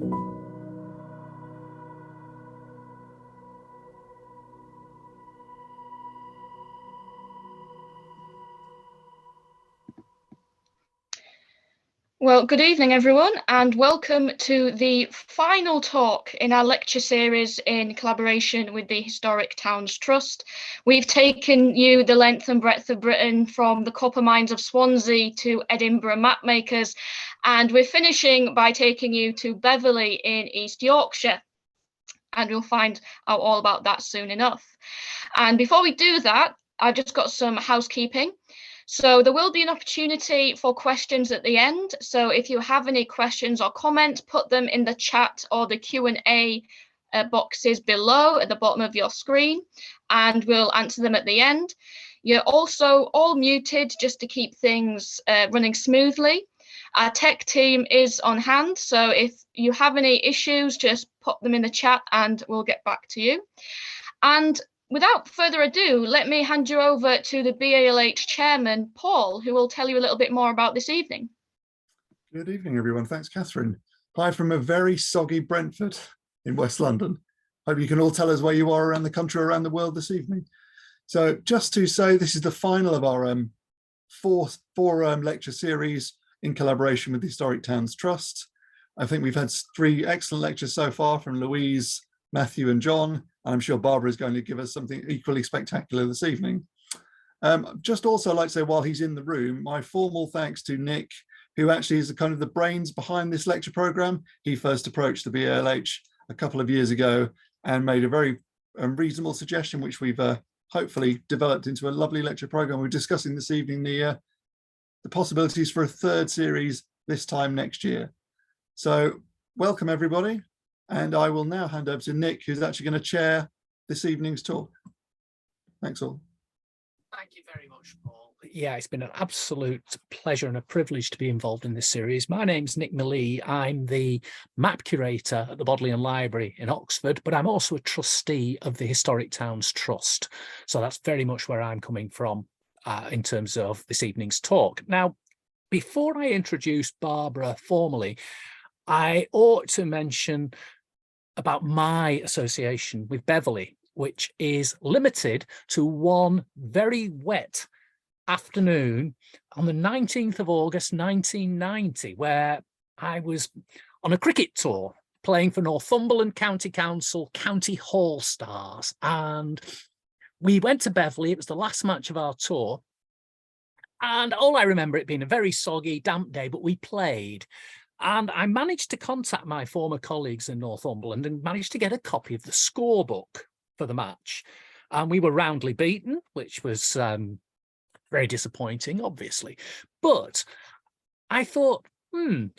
Well, good evening, everyone, and welcome to the final talk in our lecture series in collaboration with the Historic Towns Trust. We've taken you the length and breadth of Britain, from the copper mines of Swansea to Edinburgh mapmakers, and we're finishing by taking you to Beverley in East Yorkshire. And we'll find out all about that soon enough. And before we do that, I've just got some housekeeping. So there will be an opportunity for questions at the end. So if you have any questions or comments, put them in the chat or the Q&A boxes below at the bottom of your screen, and we'll answer them at the end. You're also all muted just to keep things running smoothly. Our tech team is on hand, so if you have any issues, just pop them in the chat and we'll get back to you. And without further ado, let me hand you over to the BALH chairman, Paul, who will tell you a little bit more about this evening. Good evening, everyone. Thanks, Catherine. Hi from a very soggy Brentford in West London. Hope you can all tell us where you are around the country, around the world this evening. So just to say, this is the final of our four lecture series in collaboration with the Historic Towns Trust. I think we've had 3 excellent lectures so far from Louise, Matthew and John, and I'm sure Barbara is going to give us something equally spectacular this evening. Just also like to say, while he's in the room, my formal thanks to Nick, who actually is kind of the brains behind this lecture program. He first approached the BALH a couple of years ago and made a very reasonable suggestion, which we've hopefully developed into a lovely lecture program. We're discussing this evening the possibilities for a 3rd series this time next year. So welcome, everybody. And I will now hand over to Nick, who's actually going to chair this evening's talk. Thanks all. Thank you very much, Paul. Yeah, it's been an absolute pleasure and a privilege to be involved in this series. My name's Nick McLee. I'm the map curator at the Bodleian Library in Oxford, but I'm also a trustee of the Historic Towns Trust. So that's very much where I'm coming from in terms of this evening's talk. Now, before I introduce Barbara formally, I ought to mention about my association with Beverley, which is limited to one very wet afternoon on the 19th of August 1990, where I was on a cricket tour playing for Northumberland County Council County Hall Stars, and we went to Beverley. It was the last match of our tour, and all I remember it being a very soggy, damp day, but we played. And I managed to contact my former colleagues in Northumberland and managed to get a copy of the scorebook for the match. And we were roundly beaten, which was very disappointing, obviously. But I thought, who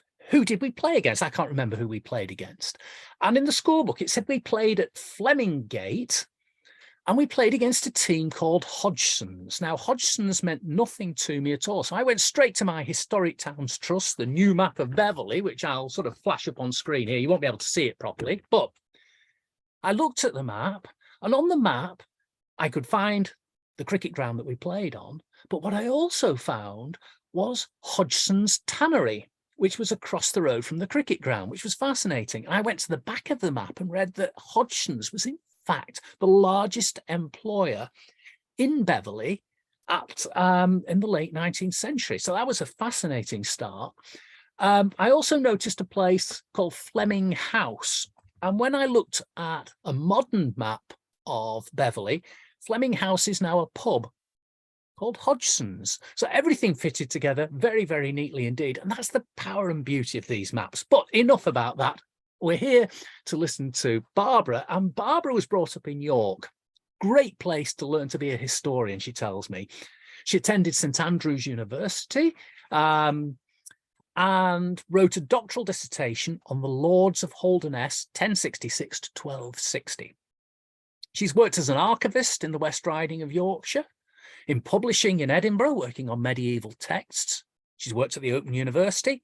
did we play against? I can't remember who we played against. And in the scorebook, it said we played at Flemingate, and we played against a team called Hodgson's. Now, Hodgson's meant nothing to me at all. So I went straight to my Historic Towns Trust, the new map of Beverley, which I'll sort of flash up on screen here. You won't be able to see it properly, but I looked at the map, and on the map, I could find the cricket ground that we played on. But what I also found was Hodgson's Tannery, which was across the road from the cricket ground, which was fascinating. I went to the back of the map and read that Hodgson's was in fact the largest employer in Beverley at in the late 19th century. So that was a fascinating start. I also noticed a place called Fleming House, and when I looked at a modern map of Beverley, Fleming House is now a pub called Hodgson's. So everything fitted together very, very neatly indeed, and that's the power and beauty of these maps. But enough about that. We're here to listen to Barbara, and Barbara was brought up in York. Great place to learn to be a historian, she tells me. She attended St Andrews University and wrote a doctoral dissertation on the Lords of Holderness, 1066 to 1260. She's worked as an archivist in the West Riding of Yorkshire, in publishing in Edinburgh, working on medieval texts. She's worked at the Open University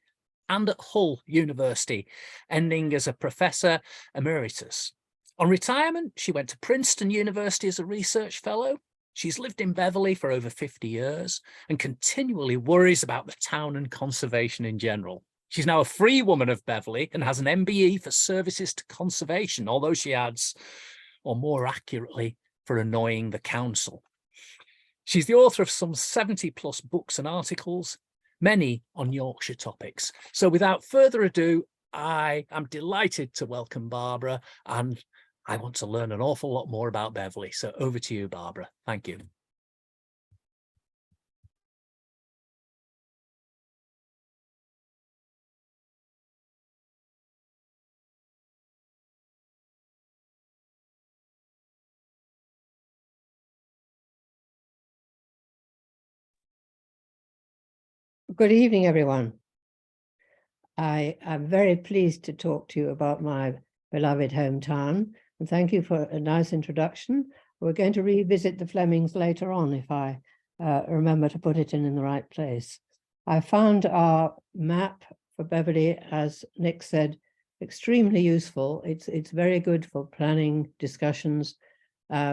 and at Hull University, ending as a Professor Emeritus. On retirement, she went to Princeton University as a research fellow. She's lived in Beverley for over 50 years and continually worries about the town and conservation in general. She's now a free woman of Beverley and has an MBE for services to conservation, although she adds, or more accurately, for annoying the council. She's the author of some 70+ books and articles, many on Yorkshire topics. So without further ado, I am delighted to welcome Barbara, and I want to learn an awful lot more about Beverley. So over to you, Barbara. Thank you. Good evening, everyone. I am very pleased to talk to you about my beloved hometown, and thank you for a nice introduction. We're going to revisit the Flemings later on if I remember to put it in the right place. I found our map for Beverley, as Nick said, extremely useful. It's very good for planning discussions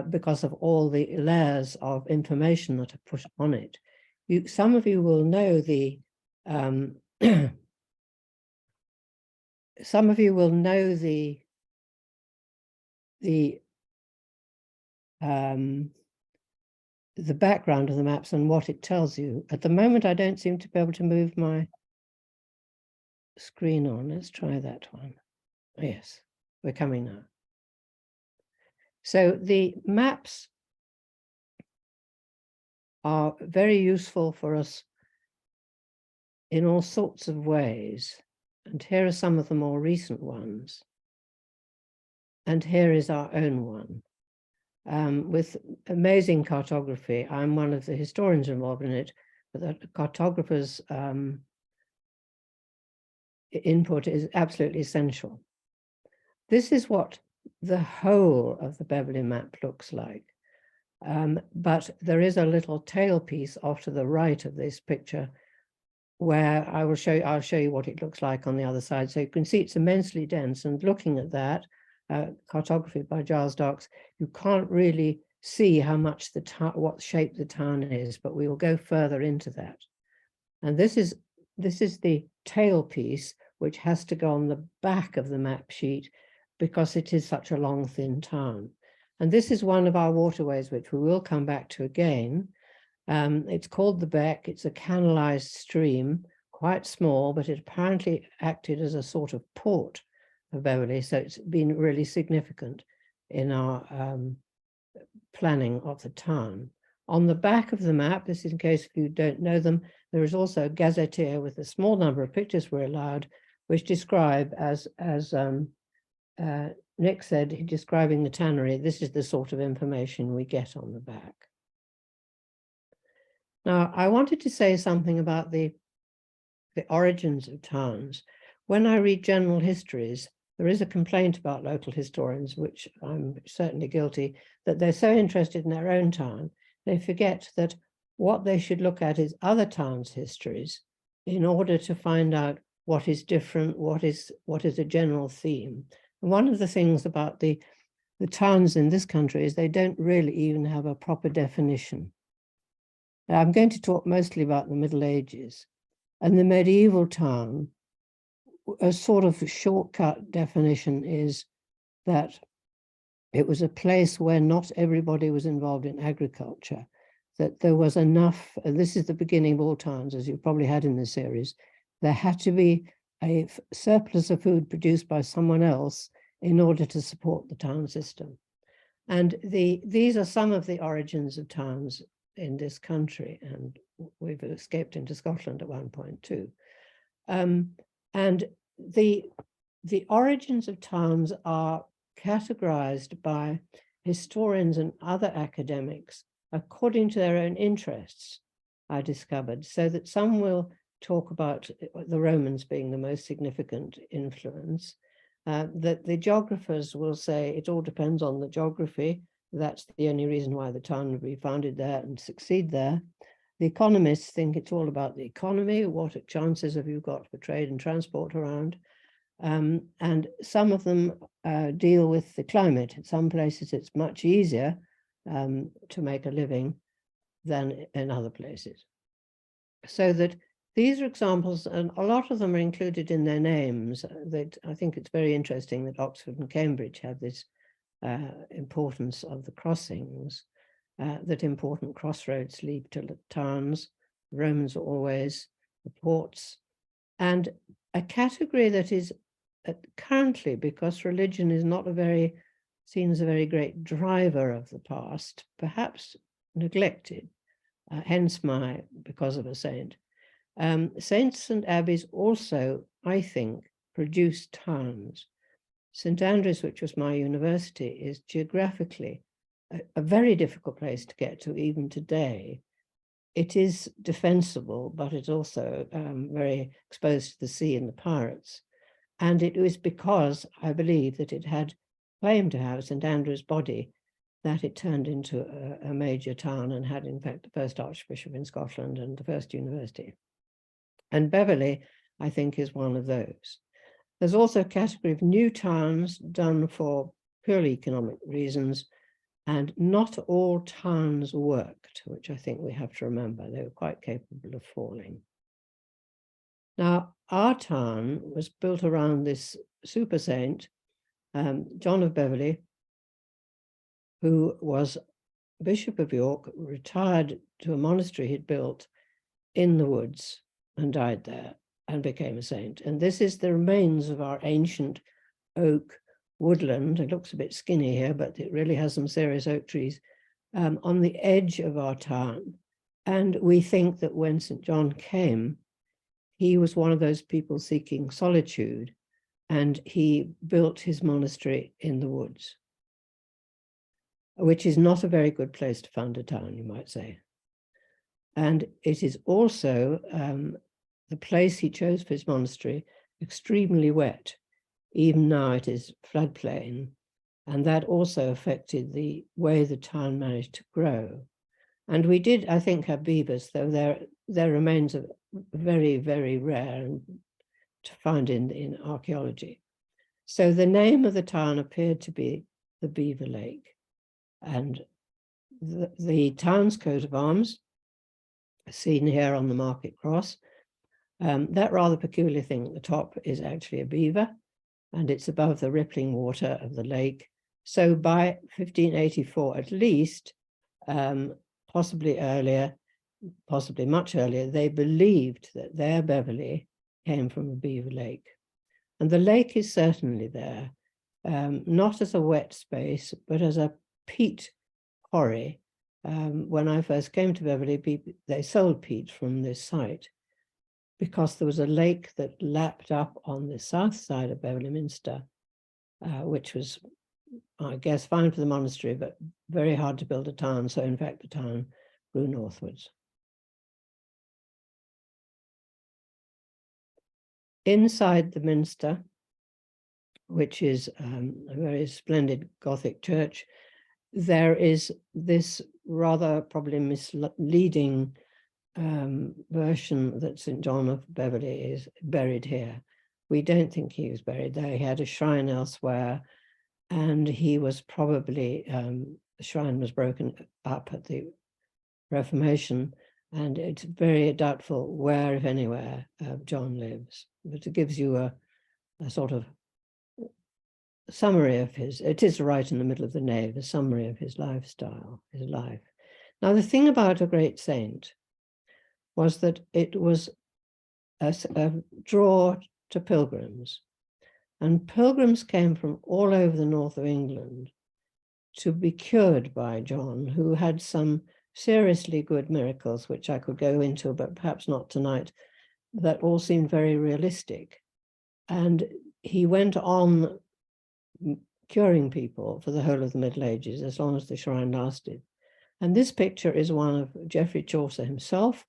because of all the layers of information that are put on it. Some of you will know the some of you will know the background of the maps and what it tells you. At the moment, I don't seem to be able to move my screen on. Let's try that one. Yes, we're coming now. So the maps are very useful for us in all sorts of ways. And here are some of the more recent ones. And here is our own one. With amazing cartography. I'm one of the historians involved in it, but the cartographer's input is absolutely essential. This is what the whole of the Beverley map looks like. But there is a little tailpiece off to the right of this picture where I'll show you what it looks like on the other side. So you can see it's immensely dense, and looking at that, cartography by Giles Darks, you can't really see how much what shape the town is, but we will go further into that. And this is the tailpiece, which has to go on the back of the map sheet because it is such a long, thin town. And this is one of our waterways, which we will come back to again. It's called the Beck. It's a canalized stream, quite small, but it apparently acted as a sort of port for Beverley. So it's been really significant in our planning of the town. On the back of the map, this is in case you don't know them, there is also a gazetteer with a small number of pictures we're allowed, which describe, as Nick said, describing the tannery. This is the sort of information we get on the back. Now, I wanted to say something about the origins of towns. When I read general histories, there is a complaint about local historians, which I'm certainly guilty, that they're so interested in their own town, they forget that what they should look at is other towns' histories in order to find out what is different, what is a general theme. And one of the things about the towns in this country is they don't really even have a proper definition. Now, I'm going to talk mostly about the Middle Ages. And the medieval town, a sort of shortcut definition is that it was a place where not everybody was involved in agriculture, that there was enough, and this is the beginning of all towns, as you probably had in this series, there had to be a surplus of food produced by someone else in order to support the town system. And these are some of the origins of towns in this country, and we've escaped into Scotland at one point too. And the origins of towns are categorized by historians and other academics according to their own interests, I discovered, so that some will talk about the Romans being the most significant influence, that the geographers will say it all depends on the geography. That's the only reason why the town would be founded there and succeed there. The economists think it's all about the economy. What chances have you got for trade and transport around? And some of them deal with the climate. In some places, it's much easier to make a living than in other places. So that these are examples, and a lot of them are included in their names. That I think it's very interesting that Oxford and Cambridge have this importance of the crossings, that important crossroads lead to towns. The Romans were always the ports, and a category that is currently, because religion is not seen as a very great driver of the past, perhaps neglected, hence my because of a saint. Saints and abbeys also, I think, produce towns. St Andrews, which was my university, is geographically a very difficult place to get to even today. It is defensible, but it's also very exposed to the sea and the pirates. And it was because I believe that it had claimed to have St Andrew's body that it turned into a major town and had, in fact, the first archbishop in Scotland and the first university. And Beverley, I think, is one of those. There's also a category of new towns done for purely economic reasons, and not all towns worked, which I think we have to remember. They were quite capable of falling. Now, our town was built around this super saint, John of Beverley, who was Bishop of York, retired to a monastery he'd built in the woods and died there and became a saint. And this is the remains of our ancient oak woodland. It looks a bit skinny here, but it really has some serious oak trees on the edge of our town. And we think that when St. John came, he was one of those people seeking solitude, and he built his monastery in the woods, which is not a very good place to found a town, you might say. And it is also the place he chose for his monastery, extremely wet. Even now it is floodplain, and that also affected the way the town managed to grow. And we did, I think, have beavers, though their remains are very, very rare to find in archaeology. So the name of the town appeared to be the Beaver Lake. And the town's coat of arms, seen here on the Market Cross, that rather peculiar thing at the top is actually a beaver, and it's above the rippling water of the lake. So by 1584 at least, possibly earlier, possibly much earlier, they believed that their Beverley came from a beaver lake. And the lake is certainly there, not as a wet space, but as a peat quarry. When I first came to Beverley, they sold peat from this site because there was a lake that lapped up on the south side of Beverley Minster, which was, I guess, fine for the monastery, but very hard to build a town. So in fact, the town grew northwards. Inside the minster, which is a very splendid Gothic church, there is this rather probably misleading version that St. John of Beverley is buried here. We don't think he was buried there. He had a shrine elsewhere, and he was probably, the shrine was broken up at the Reformation, and it's very doubtful where, if anywhere, John lives. But it gives you a sort of summary of his, it is right in the middle of the nave, a summary of his lifestyle, his life. Now, the thing about a great saint was that it was a draw to pilgrims, and pilgrims came from all over the north of England to be cured by John, who had some seriously good miracles, which I could go into, but perhaps not tonight, that all seemed very realistic. And he went on curing people for the whole of the Middle Ages, as long as the shrine lasted. And this picture is one of Geoffrey Chaucer himself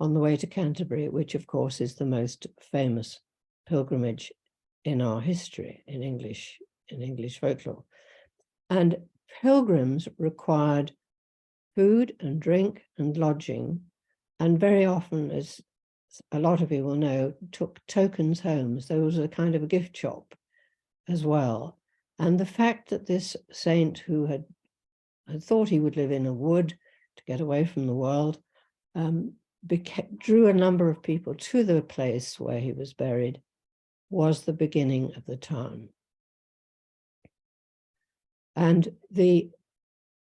on the way to Canterbury, which of course is the most famous pilgrimage in our history, in English folklore. And pilgrims required food and drink and lodging, and very often, as a lot of you will know, took tokens home. So there was a kind of a gift shop as well. And the fact that this saint, who had thought he would live in a wood to get away from the world, drew a number of people to the place where he was buried was the beginning of the town. And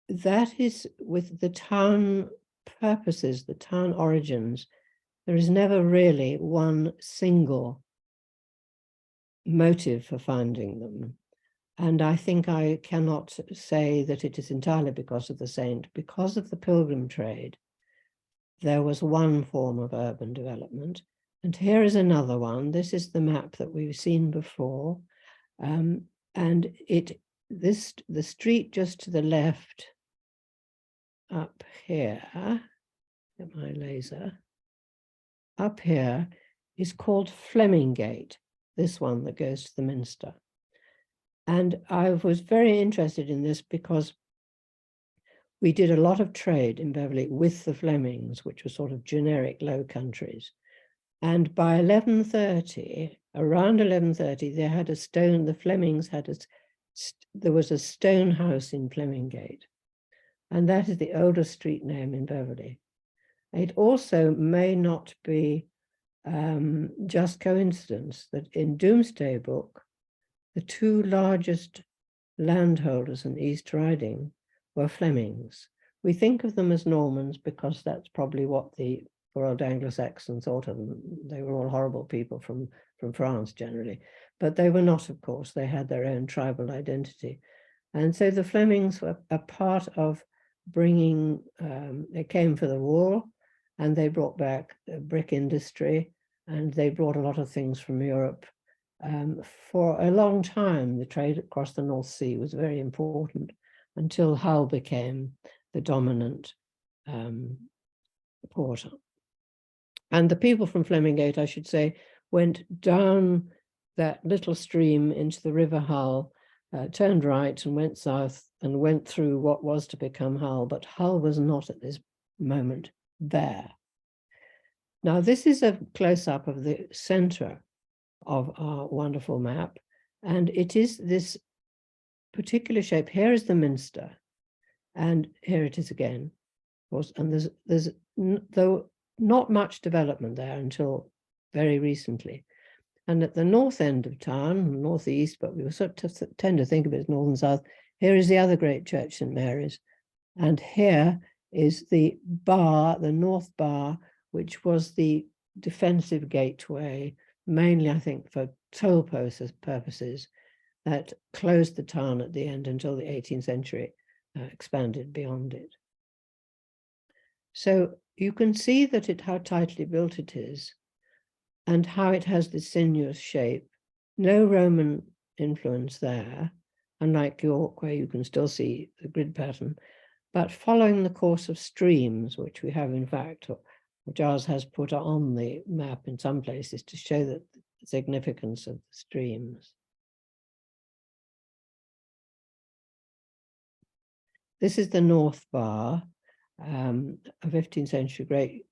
that is with the town purposes, the town origins, there is never really one single motive for finding them. And I think I cannot say that it is entirely because of the saint. Because of the pilgrim trade, there was one form of urban development. And here is another one. This is the map that we've seen before. And the street just to the left up here, get my laser, up here is called Fleming Gate, this one that goes to the Minster. And I was very interested in this because we did a lot of trade in Beverley with the Flemings, which were sort of generic Low Countries. And by 1130, around 1130, they had a stone, the Flemings had there was a stone house in Fleming Gate. And that is the oldest street name in Beverley. It also may not be just coincidence that in Domesday Book, the two largest landholders in the East Riding were Flemings. We think of them as Normans because that's probably what the poor old Anglo-Saxons thought of them. They were all horrible people from France generally, but they were not, of course. They had their own tribal identity. And so the Flemings were a part of bringing, they came for the war and they brought back the brick industry and they brought a lot of things from Europe. For a long time, the trade across the North Sea was very important until Hull became the dominant port. And the people from Fleming Gate, I should say, went down that little stream into the River Hull, turned right and went south and went through what was to become Hull, but Hull was not at this moment there. Now, this is a close-up of the center of our wonderful map, and it is this particular shape. Here is the Minster, and here it is again, of course, and there's though not much development there until very recently. And at the north end of town, northeast, but we sort of tend to think of it as north and south, here is the other great church, St. Mary's, and here is the bar, the North Bar, which was the defensive gateway, mainly, I think, for toll purposes, that closed the town at the end until the 18th century expanded beyond it. So you can see that how tightly built it is and how it has this sinuous shape. No Roman influence there, unlike York, where you can still see the grid pattern, but following the course of streams, which we have, in fact, Giles has put on the map in some places to show the significance of the streams. This is the North Bar, a 15th century great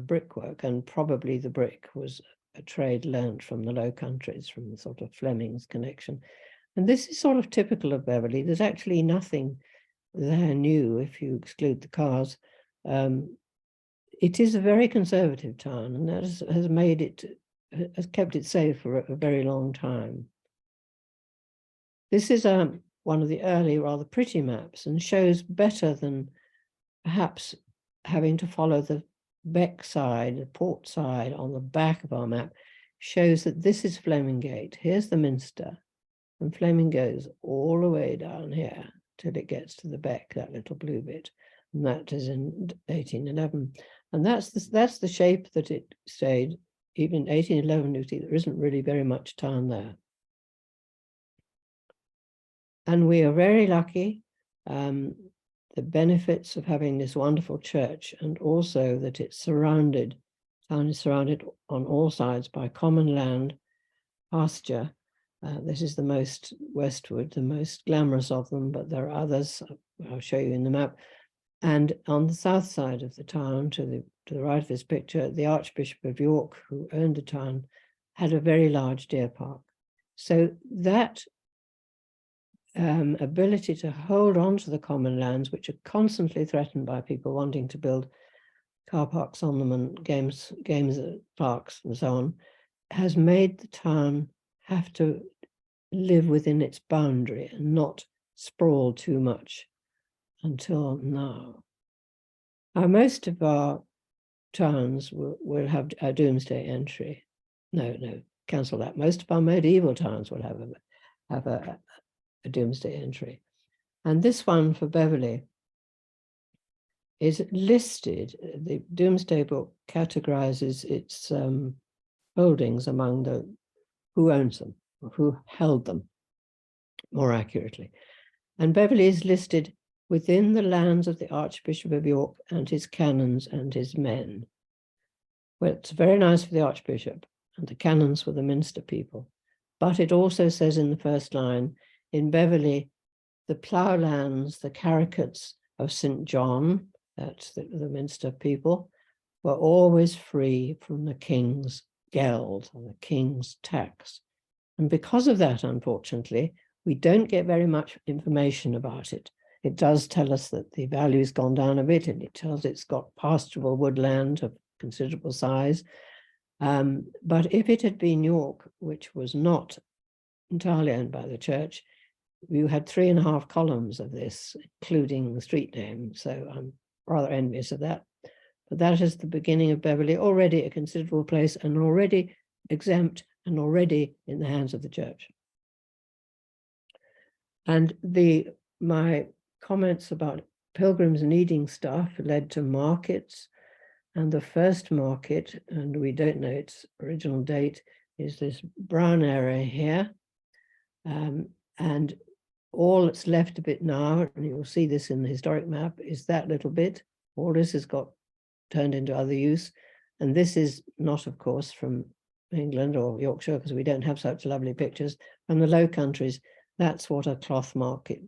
brickwork, and probably the brick was a trade learnt from the Low Countries, from the sort of Flemings connection. And this is sort of typical of Beverley. There's actually nothing there new if you exclude the cars. It is a very conservative town, and that has kept it safe for a very long time. This is one of the early, rather pretty maps, and shows better than perhaps having to follow the Beck side, the port side on the back of our map, shows that this is Fleming Gate. Here's the Minster, and Fleming goes all the way down here till it gets to the Beck, that little blue bit, and that is in 1811. And that's the shape that it stayed. Even in 1811, you see there isn't really very much town there. And we are very lucky, the benefits of having this wonderful church, and also that it's surrounded, town is surrounded on all sides by common land, pasture. This is the most westward, the most glamorous of them, but there are others I'll show you in the map. And on the south side of the town, to the right of this picture, the Archbishop of York, who owned the town, had a very large deer park. So that ability to hold on to the common lands, which are constantly threatened by people wanting to build car parks on them and games parks and so on, has made the town have to live within its boundary and not sprawl too much until now. Most of our towns will have a doomsday entry. No, cancel that. Most of our medieval towns will have a doomsday entry. And this one for Beverley is listed. The Doomsday Book categorizes its holdings among who owns them, or who held them, more accurately. And Beverley is listed within the lands of the Archbishop of York and his canons and his men. Well, it's very nice for the Archbishop, and the canons for the Minster people. But it also says in the first line, in Beverley, the ploughlands, the caricates of St. John, that's the Minster people, were always free from the king's geld, or the king's tax. And because of that, unfortunately, we don't get very much information about it. It does tell us that the value's gone down a bit, and it tells it's got pasturable woodland of considerable size. But if it had been York, which was not entirely owned by the church, you had 3.5 columns of this, including the street name. So I'm rather envious of that. But that is the beginning of Beverley, already a considerable place and already exempt and already in the hands of the church. And my comments about pilgrims needing stuff led to markets. And the first market, and we don't know its original date, is this brown area here. And all that's left of it now, and you'll see this in the historic map, is that little bit. All this has got turned into other use. And this is not, of course, from England or Yorkshire, because we don't have such lovely pictures. From the Low Countries, that's what a cloth market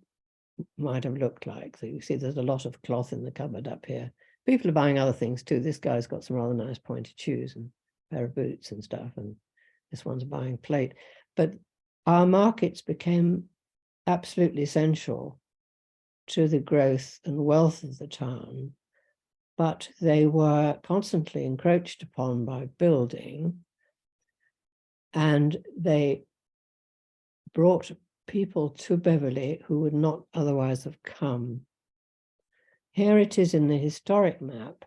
might have looked like. So you see there's a lot of cloth in the cupboard up here. People are buying other things too. This guy's got some rather nice pointed shoes and a pair of boots and stuff, and this one's buying plate. But our markets became absolutely essential to the growth and wealth of the town, but they were constantly encroached upon by building, and they brought people to Beverley who would not otherwise have come. Here it is in the historic map.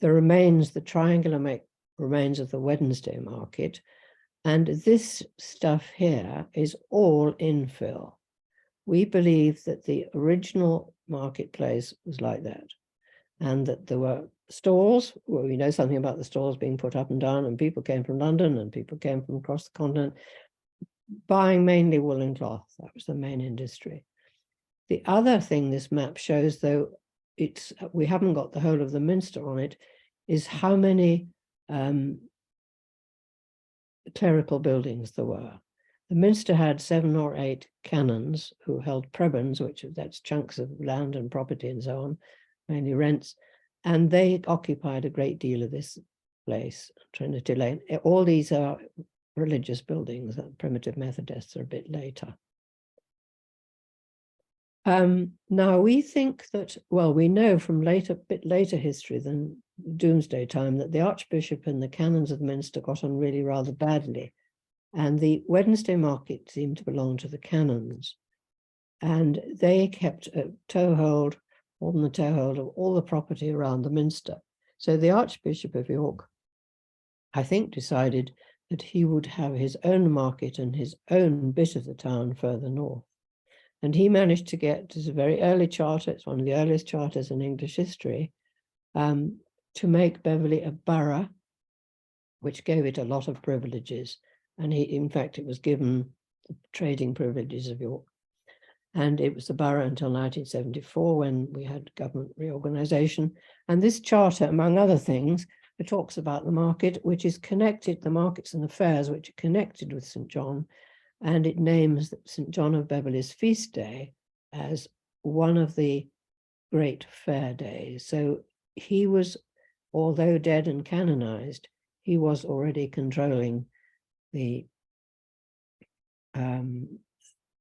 The triangular remains of the Wednesday market, and this stuff here is all infill. We believe that the original marketplace was like that, and that there were stalls. Well, we know something about the stalls being put up and down, and people came from London and people came from across the continent, buying mainly woolen cloth. That was the main industry. The other thing this map shows, though we haven't got the whole of the Minster on it, is how many clerical buildings there were. The Minster had 7 or 8 canons who held prebends, that's chunks of land and property and so on, mainly rents, and they occupied a great deal of this place, Trinity Lane. All these are religious buildings. Primitive Methodists are a bit later. Now we think that, well, we know from bit later history than Doomsday time that the Archbishop and the canons of the Minster got on really rather badly, and the Wednesday market seemed to belong to the canons, and they kept a toehold, more than the toehold, of all the property around the Minster. So the Archbishop of York, I think, decided that he would have his own market and his own bit of the town further north. And he managed to get, this is a very early charter, it's one of the earliest charters in English history, to make Beverley a borough, which gave it a lot of privileges. And in fact, it was given the trading privileges of York. And it was the borough until 1974, when we had government reorganization. And this charter, among other things, it talks about the market, which is connected, the markets and the fairs, which are connected with St. John. And it names St. John of Beverley's feast day as one of the great fair days. So he was, although dead and canonized, he was already controlling the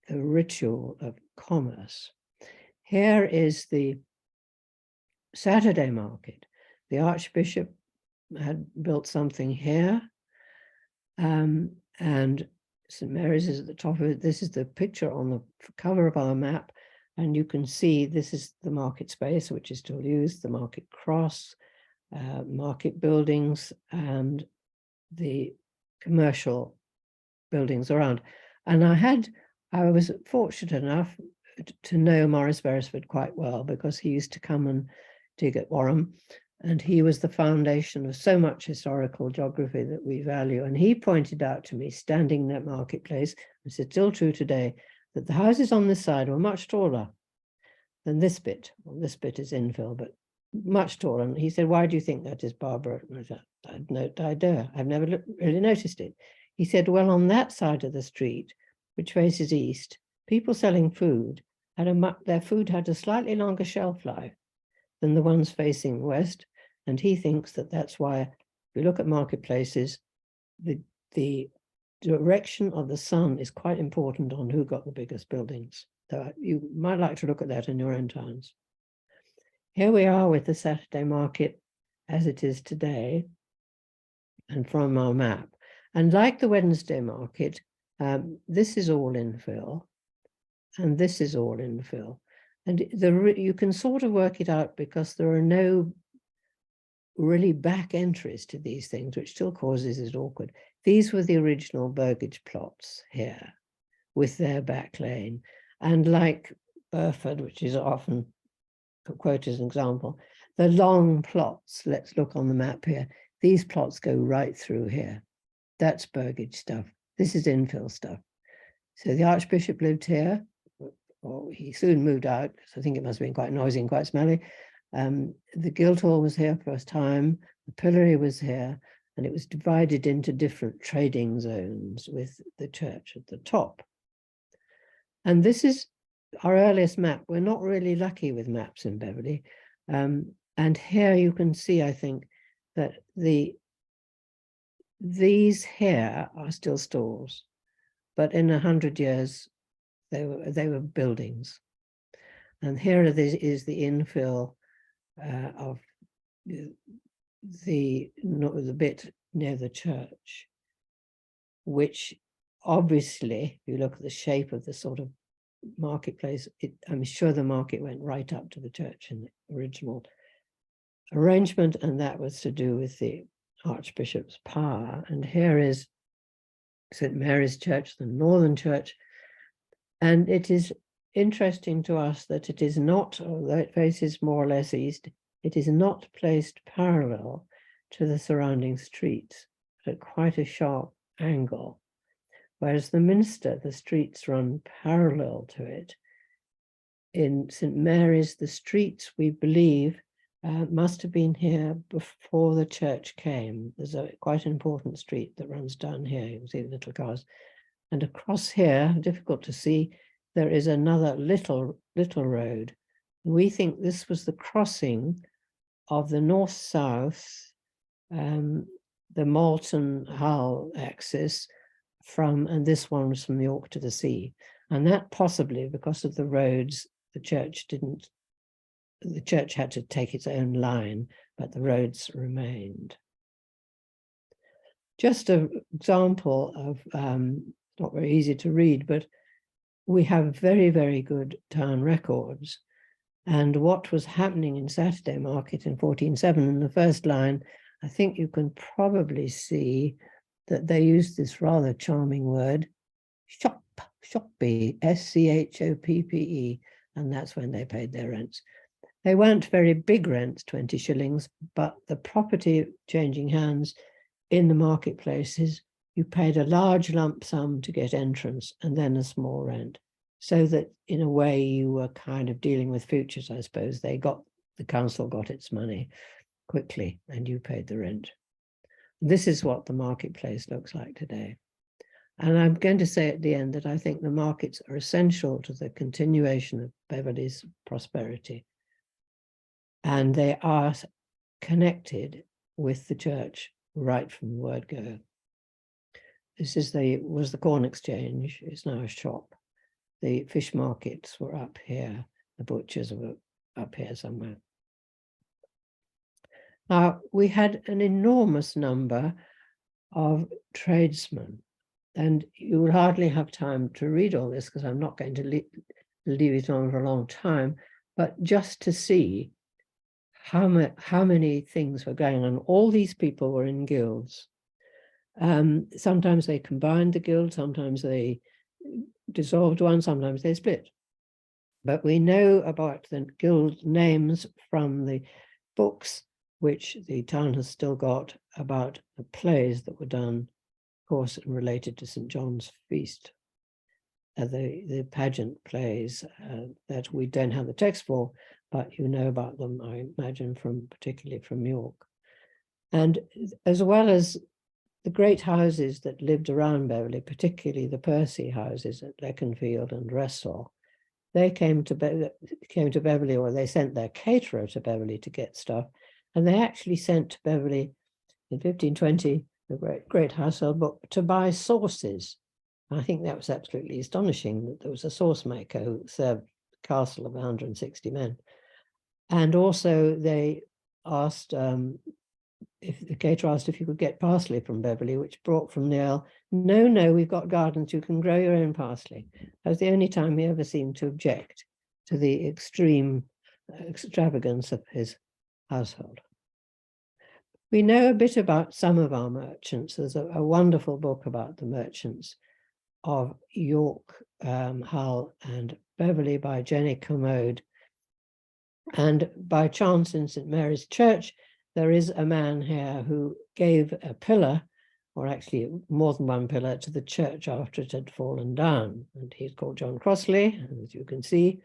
ritual of commerce. Here is the Saturday market. The Archbishop had built something here, and St. Mary's is at the top of it. This is the picture on the cover of our map, and you can see this is the market space, which is still used, the market cross, market buildings, and the commercial buildings around. And I was fortunate enough to know Maurice Beresford quite well, because he used to come and dig at Warham, and he was the foundation of so much historical geography that we value. And he pointed out to me, standing in that marketplace, it's still true today, that the houses on this side were much taller than this bit. Well, this bit is infill, but much taller. And he said, "Why do you think that is, Barbara?" And I said, "I had no idea. I've never really noticed it." He said, "Well, on that side of the street, which faces east, people selling food their food had a slightly longer shelf life than the ones facing west." And he thinks that that's why, if you look at marketplaces, the direction of the sun is quite important on who got the biggest buildings. So you might like to look at that in your own towns. Here we are with the Saturday market as it is today, and from our map. And like the Wednesday market, this is all infill, and this is all infill. And you can sort of work it out, because there are no really back entries to these things, which still causes it awkward. These were the original burgage plots here, with their back lane. And like Burford, which is often quoted as an example, the long plots, let's look on the map here, these plots go right through here. That's burgage stuff. This is infill stuff. So the Archbishop lived here, or he soon moved out, so I think it must have been quite noisy and quite smelly. The Guildhall was here for a time, the Pillory was here, and it was divided into different trading zones with the church at the top. And this is our earliest map. We're not really lucky with maps in Beverley. And here you can see, I think, that these here are still stores, but in 100 years, they were buildings. And here is the infill of the bit near the church, which obviously, if you look at the shape of the sort of marketplace, I'm sure the market went right up to the church in the original arrangement, and that was to do with the Archbishop's power. And here is St. Mary's Church, the northern church, and it is interesting to us that it is not, although it faces more or less east, it is not placed parallel to the surrounding streets, at quite a sharp angle. Whereas the Minster, the streets run parallel to it. In St. Mary's, the streets, we believe, must have been here before the church came. There's a quite important street that runs down here. You can see the little cars. And across here, difficult to see, there is another little road. We think this was the crossing of the north-south, the Malton Hull axis, and this one was from York to the sea. And that possibly, because of the roads, the church had to take its own line, but the roads remained. Just an example of, not very easy to read, but we have very, very good town records. And what was happening in Saturday Market in 1407, in the first line, I think you can probably see that they used this rather charming word, shoppe, S-C-H-O-P-P-E, and that's when they paid their rents. They weren't very big rents, 20 shillings, but the property changing hands in the marketplaces, you paid a large lump sum to get entrance and then a small rent. So that in a way you were kind of dealing with futures, I suppose. The council got its money quickly and you paid the rent. This is what the marketplace looks like today. And I'm going to say at the end that I think the markets are essential to the continuation of Beverley's prosperity. And they are connected with the church right from the word go. This was the Corn Exchange. It's now a shop. The fish markets were up here. The butchers were up here somewhere. Now, we had an enormous number of tradesmen, and you will hardly have time to read all this because I'm not going to leave it on for a long time, but just to see how many things were going on. All these people were in guilds. Sometimes they combined the guild, sometimes they dissolved one, sometimes they split. But we know about the guild names from the books which the town has still got about the plays that were done, of course, related to St. John's Feast, the pageant plays that we don't have the text for, but you know about them, I imagine, particularly from York. And as well as the great houses that lived around Beverley, particularly the Percy houses at Leconfield and Wressor, they came to Beverley, or they sent their caterer to Beverley to get stuff. And they actually sent to Beverley in 1520, the great household book, to buy sauces. I think that was absolutely astonishing that there was a sauce maker who served a castle of 160 men. And also they asked, if the caterer asked if you could get parsley from Beverley, which brought from the Earl, no, we've got gardens, you can grow your own parsley. That was the only time he ever seemed to object to the extreme extravagance of his household. We know a bit about some of our merchants. There's a wonderful book about the merchants of York, Hull and Beverley by Jenny Commode. And by chance in St. Mary's Church, there is a man here who gave a pillar, or actually more than one pillar, to the church after it had fallen down. And he's called John Crossley, as you can see.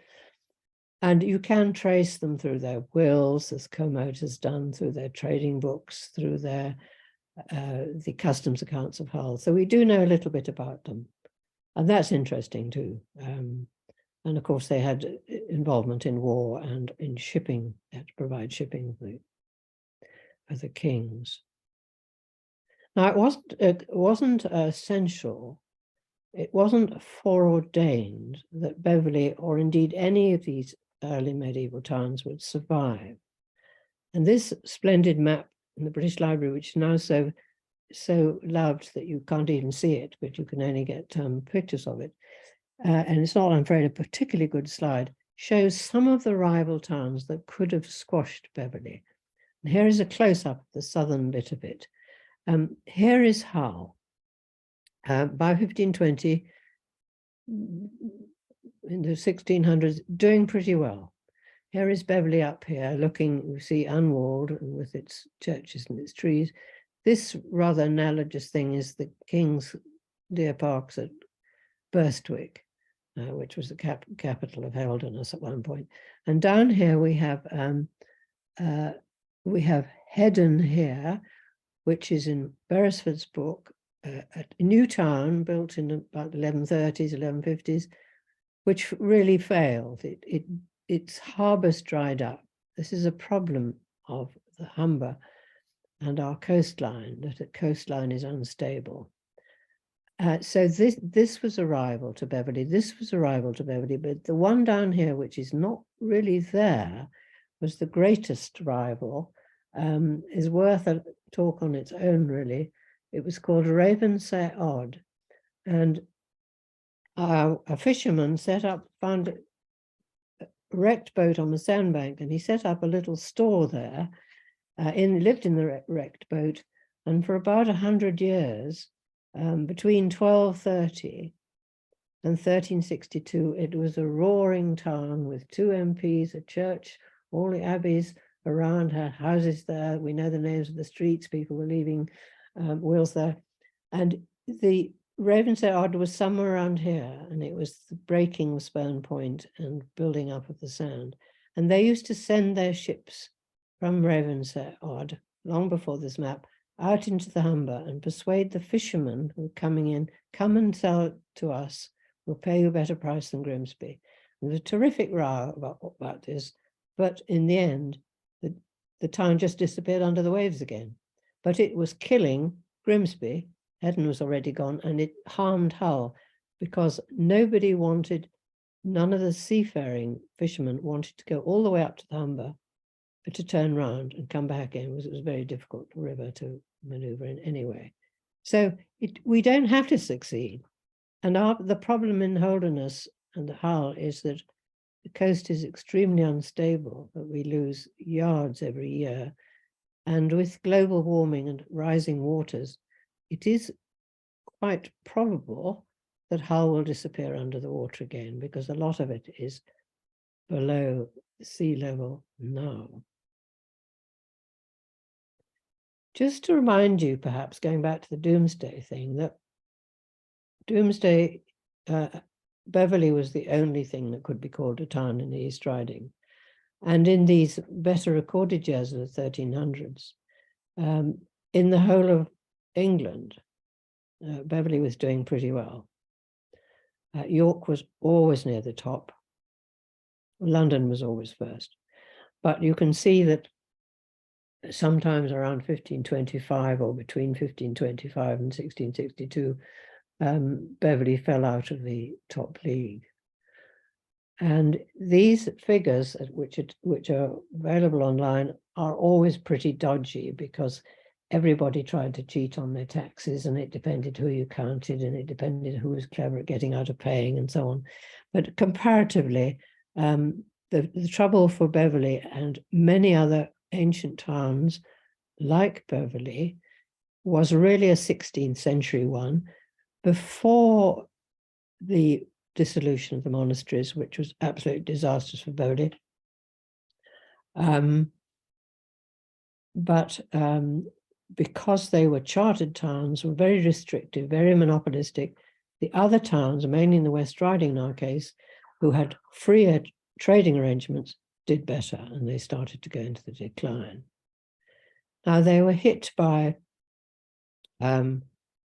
And you can trace them through their wills, as Commode has done, through their trading books, through their the customs accounts of Hull. So we do know a little bit about them. And that's interesting too. And of course, they had involvement in war and in shipping. They had to provide shipping for the kings. Now, it wasn't essential. It wasn't foreordained that Beverley, or indeed any of these early medieval towns, would survive. And this splendid map in the British Library, which is now so loved that you can't even see it, but you can only get pictures of it. And it's not, I'm afraid, a particularly good slide, shows some of the rival towns that could have squashed Beverley. And here is a close-up of the southern bit of it. Here is Hull. By 1520, in the 1600s, doing pretty well. Here is Beverley up here, looking, you see, unwalled and with its churches and its trees. This rather analogous thing is the King's Deer Parks at Burstwick, which was the capital of Holderness at one point. And down here we have Heddon here, which is in Beresford's book, a new town built in about 1130s, 1150s, which really failed. Its harbours dried up. This is a problem of the Humber and our coastline, that the coastline is unstable. So this was a rival to Beverley. This was a rival to Beverley, but the one down here, which is not really there, was the greatest rival, is worth a talk on its own, really. It was called Ravensay Odd. And a fisherman found a wrecked boat on the sandbank, and he set up a little store there, lived in the wrecked boat, and for about 100 years, between 1230 and 1362, it was a roaring town with 2 MPs, a church, all the abbeys around, had houses there. We know the names of the streets, people were leaving wills there. And the Ravensay Odd was somewhere around here, and it was the breaking of Spurn Point and building up of the sand. And they used to send their ships from Ravensay Odd, long before this map, out into the Humber and persuade the fishermen who were coming in, come and sell it to us, we'll pay you a better price than Grimsby. There was a terrific row about this, but in the end, the town just disappeared under the waves again. But it was killing Grimsby. Heddon was already gone, and it harmed Hull because none of the seafaring fishermen wanted to go all the way up to the Humber to turn round and come back in, because it was a very difficult river to maneuver in anyway. So we don't have to succeed. And the problem in Holderness and Hull is that the coast is extremely unstable, that we lose yards every year. And with global warming and rising waters, it is quite probable that Hull will disappear under the water again, because a lot of it is below sea level now. Just to remind you, perhaps, going back to the Doomsday thing, that Doomsday, Beverley was the only thing that could be called a town in the East Riding. And in these better recorded years of the 1300s, in the whole of England, Beverley was doing pretty well. York was always near the top. London was always first. But you can see that sometimes around 1525 or between 1525 and 1662, Beverley fell out of the top league. And these figures, which are available online, are always pretty dodgy, because everybody tried to cheat on their taxes, and it depended who you counted, and it depended who was clever at getting out of paying, and so on. But comparatively, the trouble for Beverley and many other ancient towns like Beverley was really a 16th century one, before the dissolution of the monasteries, which was absolutely disastrous for Beverley. But because they were chartered towns, were very restrictive, very monopolistic, the other towns, mainly in the West Riding in our case, who had freer trading arrangements, did better, and they started to go into the decline. Now, they were hit by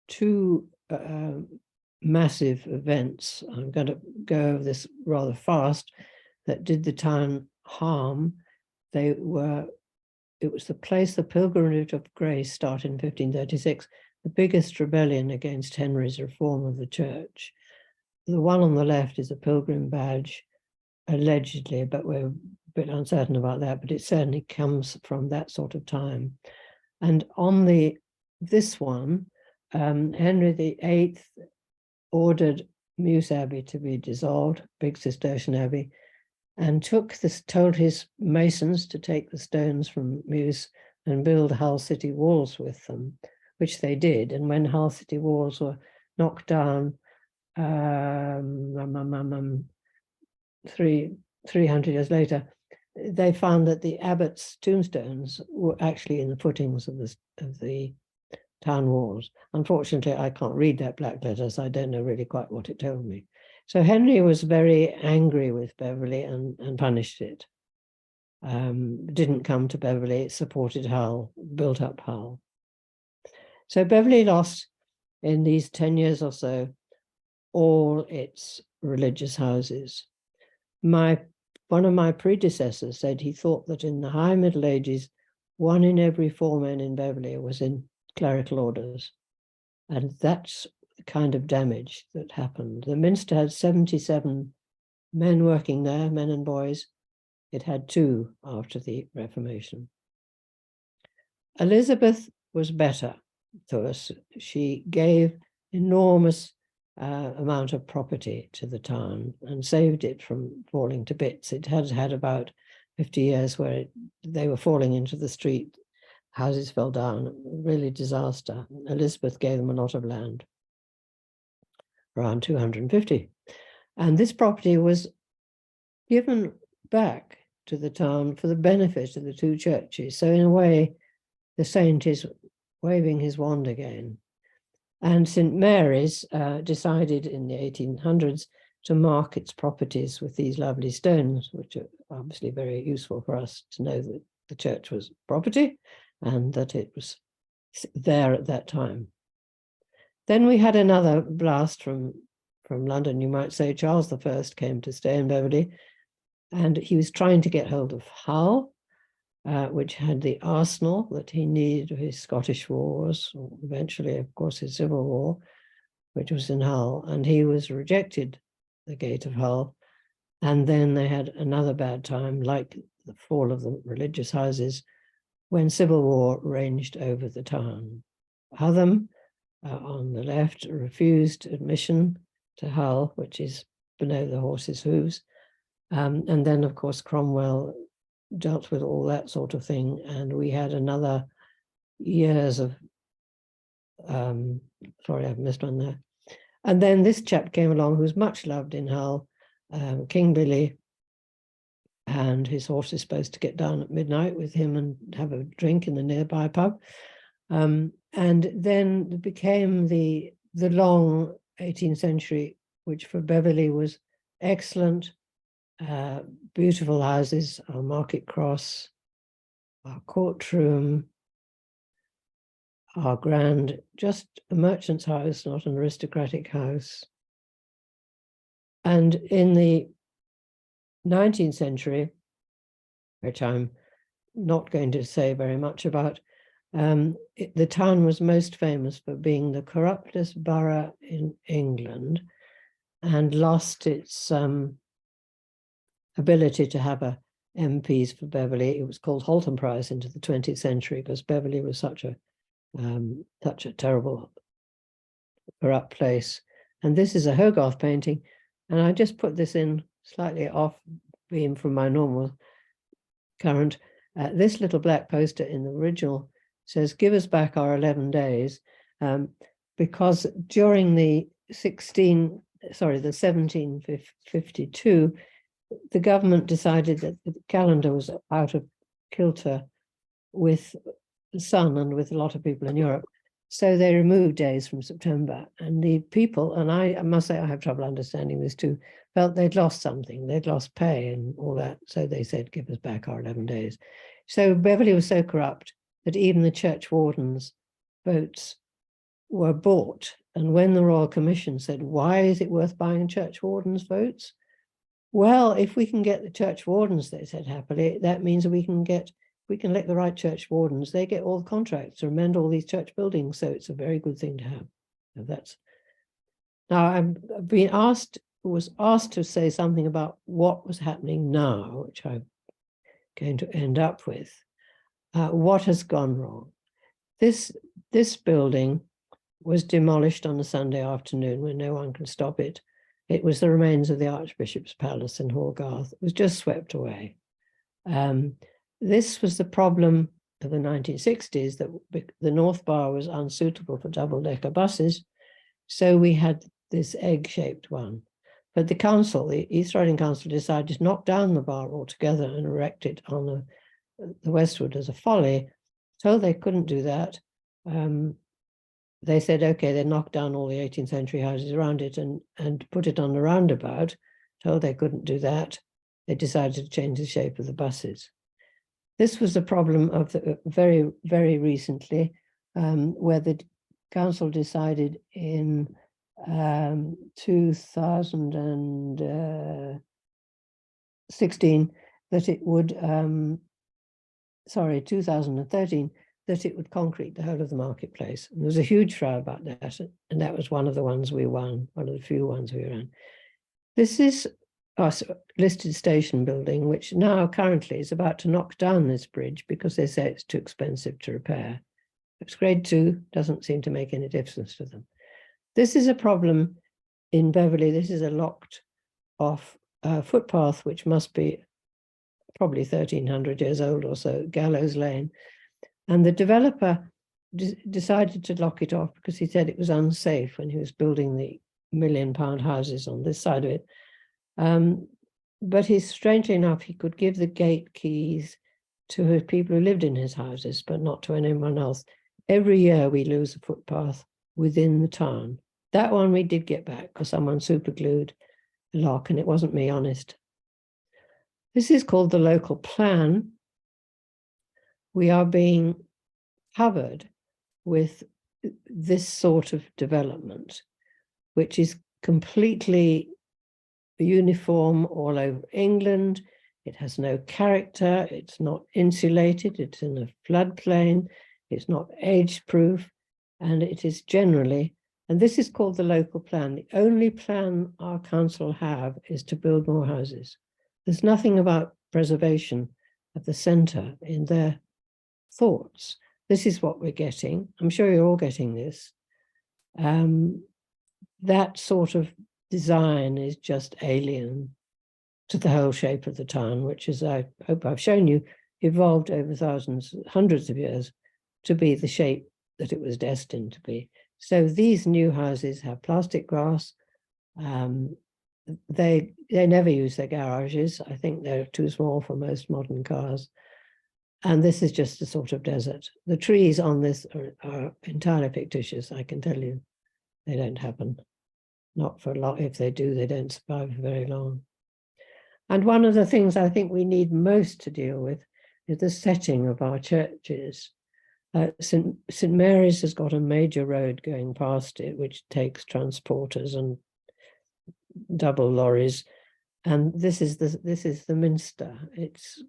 two massive events. I'm going to go over this rather fast, that did the town harm. It was the place the Pilgrimage of Grace started in 1536, the biggest rebellion against Henry's reform of the church. The one on the left is a pilgrim badge, allegedly, but we're a bit uncertain about that, but it certainly comes from that sort of time. And on this one, Henry VIII ordered Mews Abbey to be dissolved, big Cistercian abbey, and told his masons to take the stones from Mews and build Hull city walls with them, which they did. And when Hull city walls were knocked down 300 years later, they found that the abbot's tombstones were actually in the footings of the town walls. Unfortunately, I can't read that black letter, so I don't know really quite what it told me. So Henry was very angry with Beverley and punished it. Didn't come to Beverley, supported Hull, built up Hull. So Beverley lost, in these 10 years or so, all its religious houses. One of my predecessors said he thought that in the High Middle Ages, 1 in every 4 men in Beverley was in clerical orders. And that's the kind of damage that happened. The Minster had 77 men working there, men and boys. It had 2 after the Reformation. Elizabeth was better to us. She gave enormous amount of property to the town and saved it from falling to bits. It had had about 50 years where they were falling into the street. Houses fell down, really disaster. Elizabeth gave them a lot of land, around 250. And this property was given back to the town for the benefit of the 2 churches. So in a way, the saint is waving his wand again. And St. Mary's decided in the 1800s to mark its properties with these lovely stones, which are obviously very useful for us to know that the church was property and that it was there at that time. Then we had another blast from London, you might say. Charles I came to stay in Beverley, and he was trying to get hold of Hull, which had the arsenal that he needed for his Scottish wars, or eventually, of course, his Civil War, which was in Hull, and he was rejected the gate of Hull. And then they had another bad time, like the fall of the religious houses when civil war raged over the town. Hutham, on the left, refused admission to Hull, which is below the horse's hooves. And then, of course, Cromwell dealt with all that sort of thing. And we had another years of, sorry, I've missed one there. And then this chap came along who was much loved in Hull, King Billy, and his horse is supposed to get down at midnight with him and have a drink in the nearby pub. And then it became the long 18th century, which for Beverley was excellent, beautiful houses, our market cross, our courtroom, our grand, just a merchant's house, not an aristocratic house. And in the 19th century, which I'm not going to say very much about, the town was most famous for being the corruptest borough in England and lost its ability to have MPs for Beverley. It was called Halton Prize into the 20th century because Beverley was such a terrible, corrupt place. And this is a Hogarth painting, and I just put this in slightly off beam from my normal current. This little black poster in the original says, "Give us back our 11 days," because during the 1752, the government decided that the calendar was out of kilter with the sun and with a lot of people in Europe. So they removed days from September, and the people, and I must say I have trouble understanding this too, felt they'd lost something, they'd lost pay and all that. So they said, "Give us back our 11 days. So Beverley was so corrupt that even the church wardens' votes were bought. And when the Royal Commission said, "Why is it worth buying church wardens' votes?" Well, if we can get the church wardens, they said happily, that means that we can elect the right church wardens. They get all the contracts to amend all these church buildings. So it's a very good thing to have. Now I've was asked to say something about what was happening now, which I'm going to end up with. What has gone wrong? This building was demolished on a Sunday afternoon when no one can stop it. It was the remains of the Archbishop's Palace in Hallgarth. It was just swept away. This was the problem of the 1960s, that the North Bar was unsuitable for double-decker buses. So we had this egg-shaped one. But the council, the East Riding Council, decided to knock down the bar altogether and erect it on the westward as a folly. Told they couldn't do that. They said, okay, they knocked down all the 18th century houses around it and put it on the roundabout. Told they couldn't do that. They decided to change the shape of the buses. This was the problem of very, very recently, where the council decided in 2016 that it would, 2013, that it would concrete the whole of the marketplace. And there was a huge row about that, and that was one of the ones we won, one of the few ones we ran. This is our listed station building, which now currently is about to knock down this bridge because they say it's too expensive to repair. It's grade 2, doesn't seem to make any difference to them. This is a problem in Beverley. This is a locked off footpath, which must be probably 1300 years old or so, Gallows Lane. And the developer decided to lock it off because he said it was unsafe when he was building the £1 million houses on this side of it. But strangely enough, he could give the gate keys to people who lived in his houses, but not to anyone else. Every year we lose a footpath within the town. That one we did get back because someone superglued the lock, and it wasn't me, honest. This is called the local plan. We are being covered with this sort of development, which is completely uniform all over England. It has no character. It's not insulated. It's in a floodplain. It's not age-proof. And it is generally, and this is called the local plan. The only plan our council have is to build more houses. There's nothing about preservation at the centre in their thoughts. This is what we're getting. I'm sure you're all getting this. That sort of design is just alien to the whole shape of the town, which, as I hope I've shown you, evolved over thousands, hundreds of years to be the shape that it was destined to be. So these new houses have plastic grass. They never use their garages. I think they're too small for most modern cars. And this is just a sort of desert. The trees on this are entirely fictitious, I can tell you. They don't happen. Not for a lot. If they do, they don't survive for very long. And one of the things I think we need most to deal with is the setting of our churches. St. Mary's has got a major road going past it, which takes transporters and double lorries. And this is the Minster. It's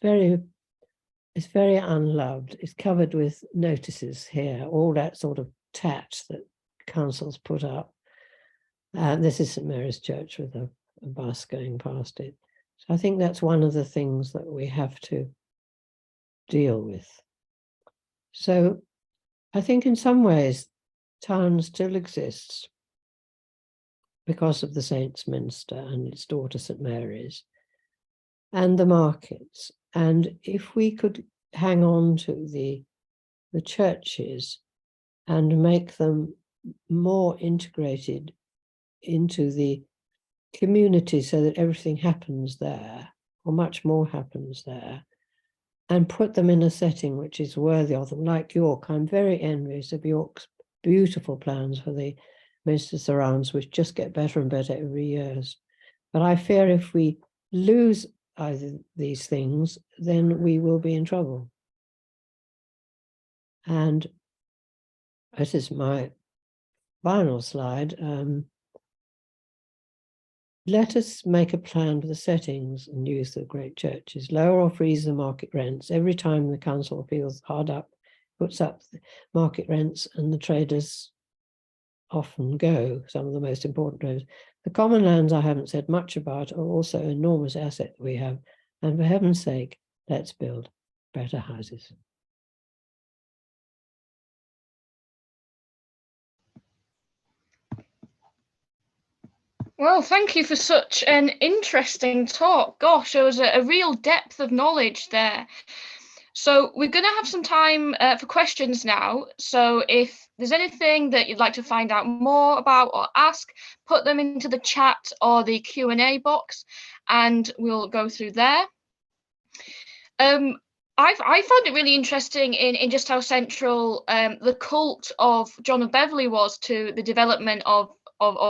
very unloved. It's covered with notices here, all that sort of tat that councils put up. This is St. Mary's Church with a bus going past it. So I think that's one of the things that we have to deal with. So I think in some ways town still exists because of the Saints' Minster and its daughter St. Mary's and the markets. And if we could hang on to the churches and make them more integrated into the community so that everything happens there, or much more happens there, and put them in a setting which is worthy of them, like York. I'm very envious of York's beautiful plans for the Minster surrounds, which just get better and better every year. But I fear if we lose either these things, then we will be in trouble. And this is my final slide. Let us make a plan for the settings and use the great churches. Lower or freeze the market rents. Every time the council feels hard up, puts up the market rents, and the traders often go, some of the most important traders. The common lands I haven't said much about are also an enormous asset we have. And for heaven's sake, let's build better houses. Well, thank you for such an interesting talk. Gosh, there was a real depth of knowledge there. So we're going to have some time for questions now. So if there's anything that you'd like to find out more about or ask, put them into the chat or the Q&A box, and we'll go through there. I found it really interesting in just how central the cult of John of Beverley was to the development of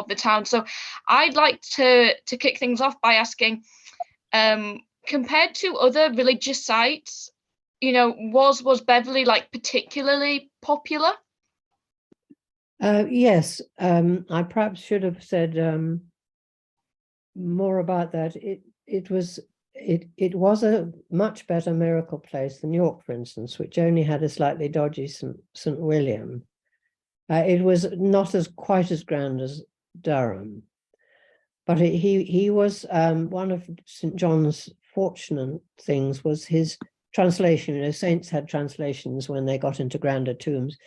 the town. So I'd like to kick things off by asking, compared to other religious sites, you know, was Beverley like particularly popular? Yes, I perhaps should have said more about that. It was a much better miracle place than York, for instance, which only had a slightly dodgy St. William. It was not quite as grand as Durham, but he was one of St. John's fortunate things was his translation. You know, saints had translations when they got into grander tombs.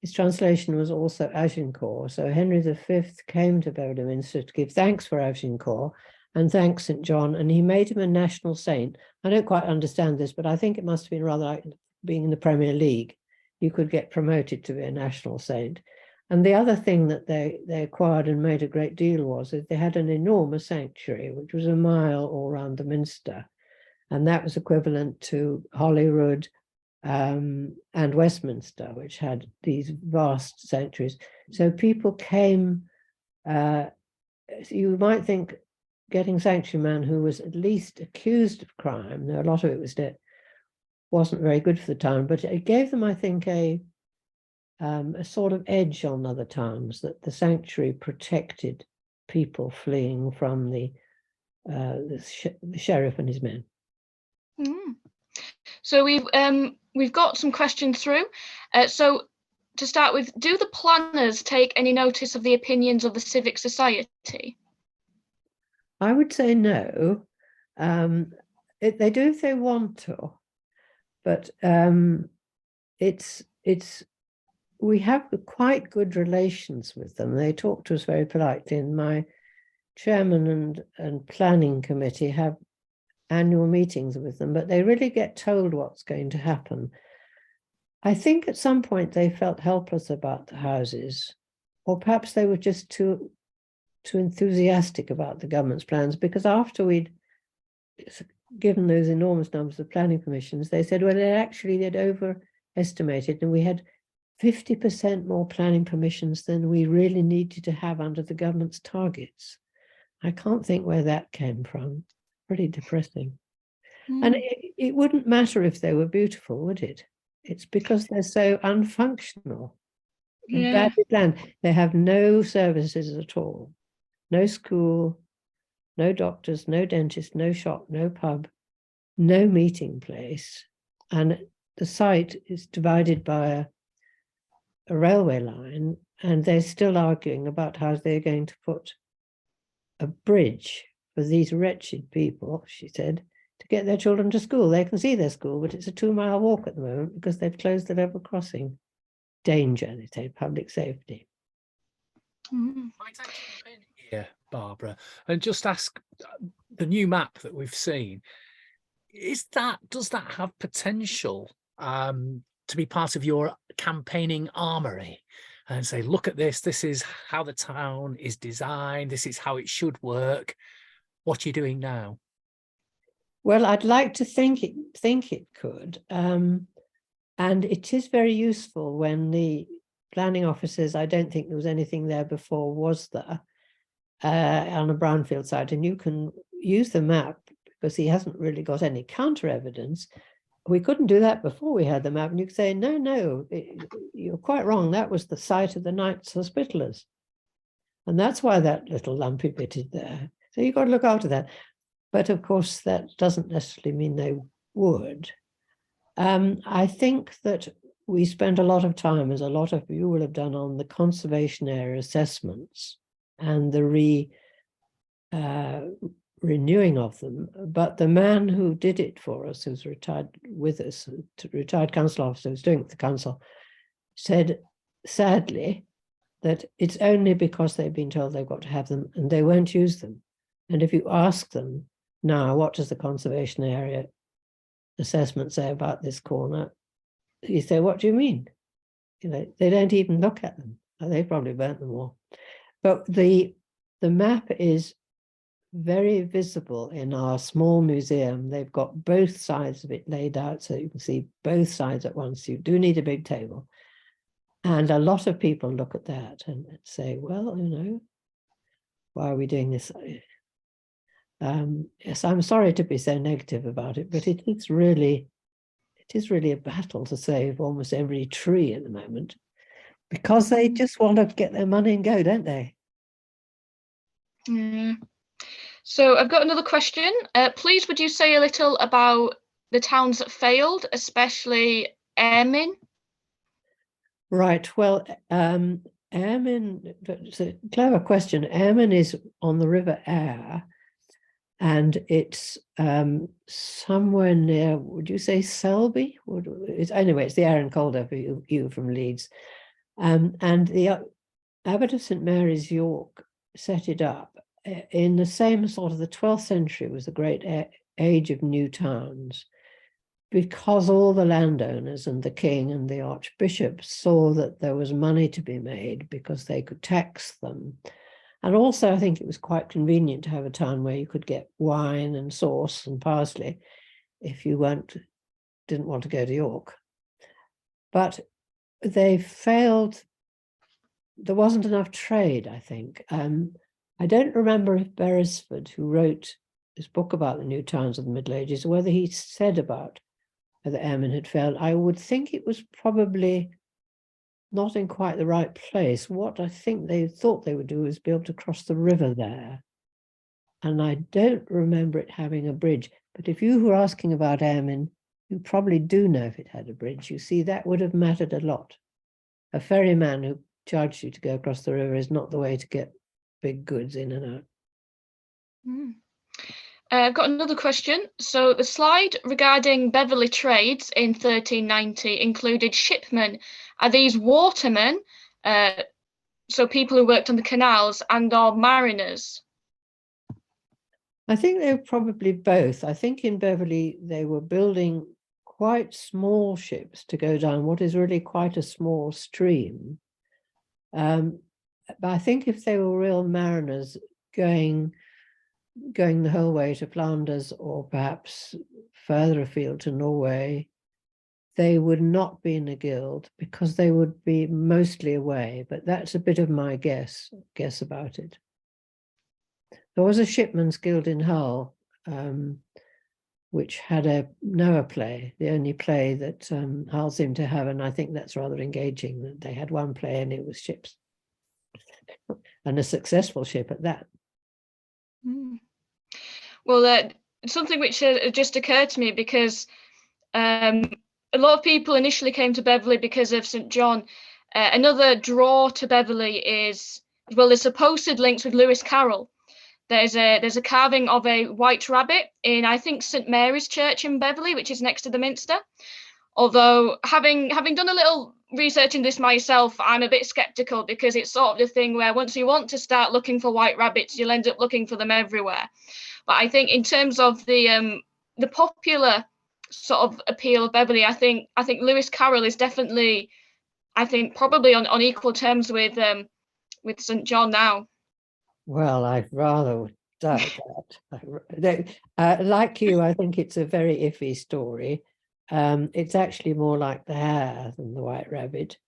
His translation was also Agincourt. So Henry V came to Beverley Minster to give thanks for Agincourt and thank St. John, and he made him a national saint. I don't quite understand this, but I think it must have been rather like being in the Premier League. You could get promoted to be a national saint. And the other thing that they acquired and made a great deal was that they had an enormous sanctuary, which was a mile all around the Minster. And that was equivalent to Holyrood and Westminster, which had these vast sanctuaries. So people came, you might think getting sanctuary man who was at least accused of crime, though a lot of it was dead, wasn't very good for the town, but it gave them, I think, a sort of edge on other towns, that the sanctuary protected people fleeing from the sheriff and his men. Mm. So we've got some questions through. So to start with, do the planners take any notice of the opinions of the civic society? I would say no. they do if they want to, but we have quite good relations with them. They talk to us very politely, and my chairman and planning committee have annual meetings with them, but they really get told what's going to happen. I think at some point they felt helpless about the houses, or perhaps they were just too enthusiastic about the government's plans, because after we'd given those enormous numbers of planning permissions, they said, well, they'd overestimated, and we had 50% more planning permissions than we really needed to have under the government's targets. I can't think where that came from. Pretty depressing. And it wouldn't matter if they were beautiful, would it? It's because they're so unfunctional and badly planned. They have no services at all. No school, no doctors, no dentist, no shop, no pub, no meeting place. And the site is divided by a railway line, and they're still arguing about how they're going to put a bridge for these wretched people, she said, to get their children to school. They can see their school, but it's a 2-mile walk at the moment because they've closed the level crossing. Danger, they say, public safety. Yeah, Barbara, and just ask, the new map that we've seen, does that have potential to be part of your campaigning armory, and say, look at this is how the town is designed, this is how it should work? What are you doing now? Well, I'd like to think it could, and it is very useful when the planning officers, I don't think there was anything there before, was there, on a brownfield site, and you can use the map because he hasn't really got any counter evidence. We couldn't do that before we had the map, and you could say, no, you're quite wrong. That was the site of the Knights Hospitallers, and that's why that little lumpy bit is there. So you've got to look after that. But of course, that doesn't necessarily mean they would. I think that we spent a lot of time, as a lot of you will have done, on the conservation area assessments and the renewing of them. But the man who did it for us, who's retired with us, retired council officer who's doing it with the council, said, sadly, that it's only because they've been told they've got to have them and they won't use them. And if you ask them, now, what does the conservation area assessment say about this corner? You say, what do you mean? You know, they don't even look at them. They probably burnt them all. But the map is very visible in our small museum. They've got both sides of it laid out so you can see both sides at once. You do need a big table. And a lot of people look at that and say, well, you know, why are we doing this? Yes, I'm sorry to be so negative about it, but it is really a battle to save almost every tree at the moment, because they just want to get their money and go, don't they? Yeah. So I've got another question. Please, would you say a little about the towns that failed, especially Airmin? Right. Well, Airmin, it's a clever question. Airmin is on the River Aire, and it's somewhere near, would you say Selby? Anyway, it's the Aire and Calder for you from Leeds. And the Abbot of St. Mary's, York, set it up in the same sort of, the 12th century was the great age of new towns, because all the landowners and the king and the archbishop saw that there was money to be made because they could tax them. And also, I think it was quite convenient to have a town where you could get wine and sauce and parsley if you didn't want to go to York. But they failed. There wasn't enough trade, I think. I don't remember if Beresford, who wrote this book about the new towns of the Middle Ages, whether he said about whether Airmin had failed. I would think it was probably not in quite the right place. What I think they thought they would do is be able to cross the river there. And I don't remember it having a bridge. But if you were asking about Airmin, you probably do know if it had a bridge. You see, that would have mattered a lot. A ferryman who charged you to go across the river is not the way to get big goods in and out. I've got another question. So the slide regarding Beverley trades in 1390 included shipmen. Are these watermen, so people who worked on the canals, and or mariners? I think they were probably both. I think in Beverley they were building quite small ships to go down what is really quite a small stream. But I think if they were real mariners going the whole way to Flanders or perhaps further afield to Norway, they would not be in a guild because they would be mostly away. But that's a bit of my guess about it. There was a shipman's guild in Hull, which had a Noah play, the only play that Hull seemed to have, and I think that's rather engaging, that they had one play and it was ships, and a successful ship at that. Well, something which just occurred to me, because a lot of people initially came to Beverley because of St John. Another draw to Beverley is, well, there's supposed links with Lewis Carroll. There's a carving of a white rabbit in, I think, St Mary's Church in Beverley, which is next to the Minster. Although having done a little research in this myself, I'm a bit skeptical, because it's sort of the thing where once you want to start looking for white rabbits, you'll end up looking for them everywhere. But I think in terms of the popular sort of appeal of Beverley, I think Lewis Carroll is definitely, I think, probably on equal terms with St John now. Well, I rather doubt that. Like you, I think it's a very iffy story. It's actually more like the hare than the white rabbit.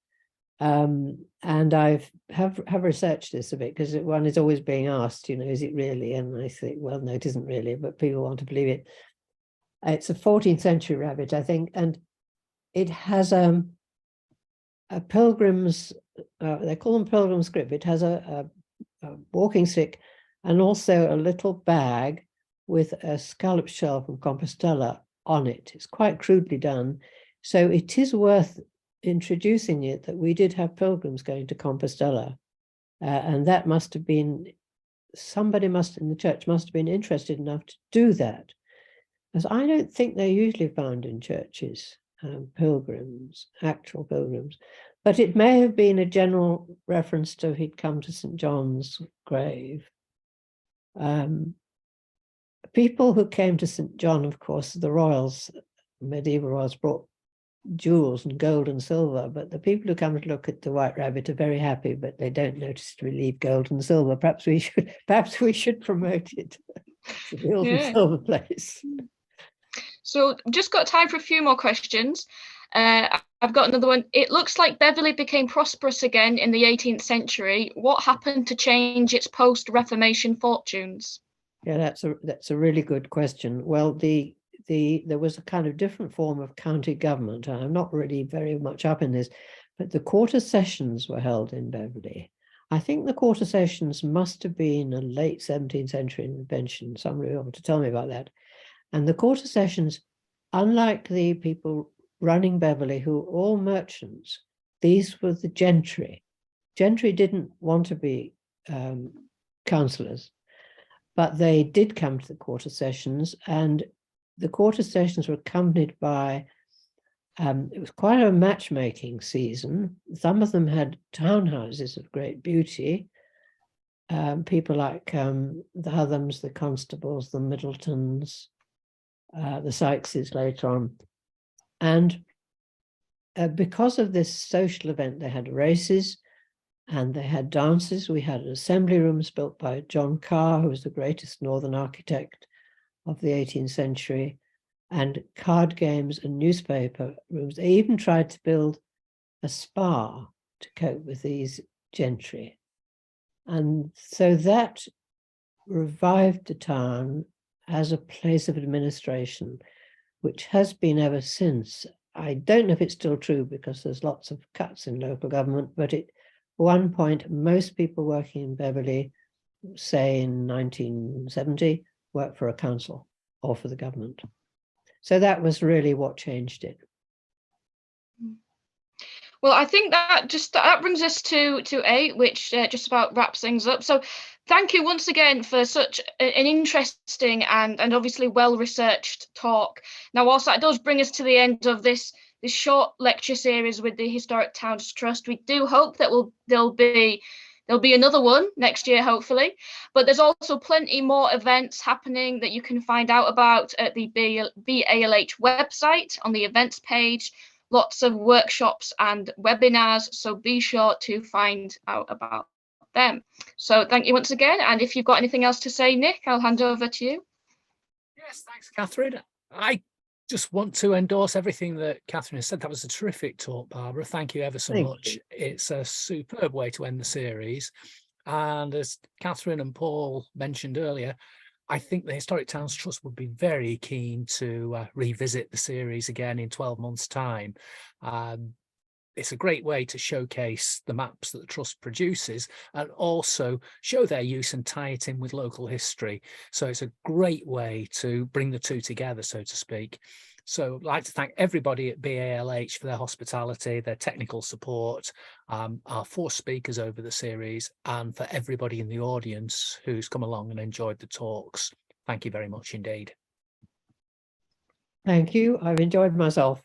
And have researched this a bit, because one is always being asked, is it really? And I think, well, no, it isn't really, but people want to believe it. It's a 14th century rabbit, I think, and it has a pilgrim's, they call them pilgrim's grip. It has a walking stick and also a little bag with a scallop shell from Compostela on it. It's quite crudely done. So it is worth introducing it that we did have pilgrims going to Compostela. And that must have been, somebody in the church must have been interested enough to do that. As I don't think they're usually found in churches, pilgrims, actual pilgrims. But it may have been a general reference to he'd come to St John's grave. People who came to St John, of course, the royals, medieval royals, brought jewels and gold and silver, but the people who come to look at the white rabbit are very happy, but they don't notice we leave gold and silver. Perhaps we should promote it. The gold and silver place. So just got time for a few more questions. I've got another one. It looks like Beverley became prosperous again in the 18th century. What happened to change its post-Reformation fortunes? Yeah, that's a really good question. Well, there was a kind of different form of county government. I'm not really very much up in this, but the quarter sessions were held in Beverley. I think the quarter sessions must have been a late 17th century invention. Somebody will be able to tell me about that. And the quarter sessions, unlike the people running Beverley, who were all merchants, these were the gentry. Gentry didn't want to be councillors, but they did come to the quarter sessions, and the quarter sessions were accompanied by, it was quite a matchmaking season. Some of them had townhouses of great beauty. People like the Huthams, the Constables, the Middletons, the Sykeses later on. And because of this social event, they had races and they had dances. We had assembly rooms built by John Carr, who was the greatest northern architect of the 18th century, and card games and newspaper rooms. They even tried to build a spa to cope with these gentry. And so that revived the town as a place of administration, which has been ever since. I don't know if it's still true, because there's lots of cuts in local government, but at one point, most people working in Beverley, say in 1970, worked for a council or for the government. So that was really what changed it. Well, I think that brings us to 8, which just about wraps things up. So thank you once again for such an interesting and obviously well-researched talk. Now, whilst that does bring us to the end of this short lecture series with the Historic Towns Trust, we do hope that there'll be another one next year, hopefully. But there's also plenty more events happening that you can find out about at the BALH website on the events page. Lots of workshops and webinars, so be sure to find out about them. So thank you once again. And if you've got anything else to say, Nick, I'll hand over to you. Yes, thanks, Catherine. I just want to endorse everything that Catherine has said. That was a terrific talk, Barbara. Thank you ever so much. It's a superb way to end the series. And as Catherine and Paul mentioned earlier, I think the Historic Towns Trust would be very keen to revisit the series again in 12 months' time. It's a great way to showcase the maps that the Trust produces and also show their use and tie it in with local history. So it's a great way to bring the two together, so to speak. So I'd like to thank everybody at BALH for their hospitality, their technical support, our 4 speakers over the series, and for everybody in the audience who's come along and enjoyed the talks. Thank you very much indeed. Thank you. I've enjoyed myself.